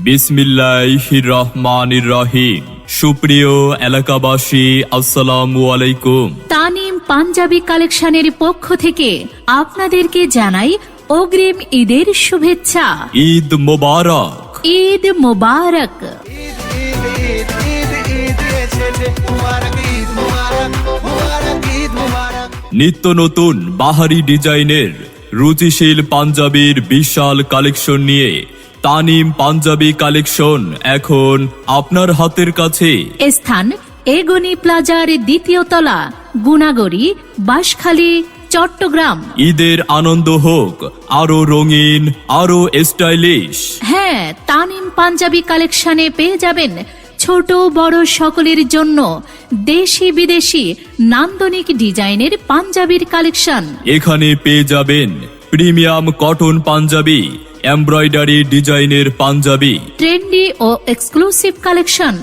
বিসমিল্লাহির রহমানির রহিম। সুপ্রিয় এলাকাবাসী, আসসালামু আলাইকুম। তানিম পাঞ্জাবি কালেকশনের পক্ষ থেকে আপনাদেরকে জানাই অগ্রিম ঈদের শুভেচ্ছা। ঈদ মোবারক। ঈদ মোবারক। নিত্য নতুন বাহারি ডিজাইনের রুচিশীল পাঞ্জাবির বিশাল কালেকশন নিয়ে তানিম পাঞ্জাবি কালেকশন এখন আপনার হাতের কাছে। স্থান এগনি প্লাজার দ্বিতীয় তলা, গুনাগড়ি, বাঁশখালী, চট্টগ্রাম। ঈদের আনন্দ হোক আরো রঙিন, আরো স্টাইলিশ। হ্যাঁ, তানিম পাঞ্জাবি কালেকশনে পেয়ে যাবেন ছোট বড় সকলের জন্য দেশি বিদেশি নান্দনিক ডিজাইনের পাঞ্জাবির কালেকশন। এখানে পেয়ে যাবেন প্রিমিয়াম কটন পাঞ্জাবি, এমব্রয়ডারি ডিজাইনের পাঞ্জাবি, ট্রেন্ডি ও এক্সক্লুসিভ কালেকশন।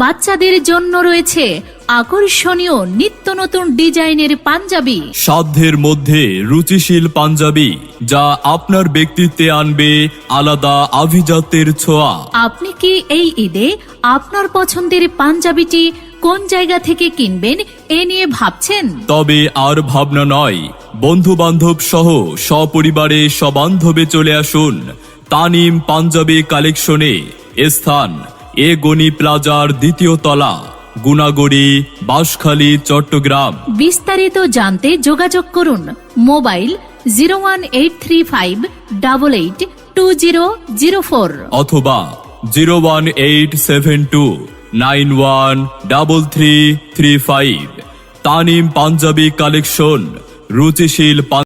বাচ্চাদের জন্য রয়েছে আকর্ষণীয় নিত্য নতুন ডিজাইনের পাঞ্জাবি। সাধ্যের মধ্যে রুচিশীল পাঞ্জাবি, যা আপনার ব্যক্তিত্বে আনবে আলাদা আভিজাত্যের ছোঁয়া। আপনি কি এই ঈদে আপনার পছন্দের পাঞ্জাবিটি কোন জায়গা থেকে কিনবেন এ নিয়ে ভাবছেন? তবে আর ভাবনা নয়, বন্ধু বান্ধব সহ সপরিবারে সবান্ধবে চলে আসুন তানিম পাঞ্জাবি কালেকশনে। স্থান এগনি প্লাজার দ্বিতীয় তলা, গুনাগড়ি, বাঁশখালী, চট্টগ্রাম। বিস্তারিত জানতে যোগাযোগ করুন মোবাইল 01835882004 অথবা 01872913335। তানিম পাঞ্জাবি কালেকশন, রুচিশীল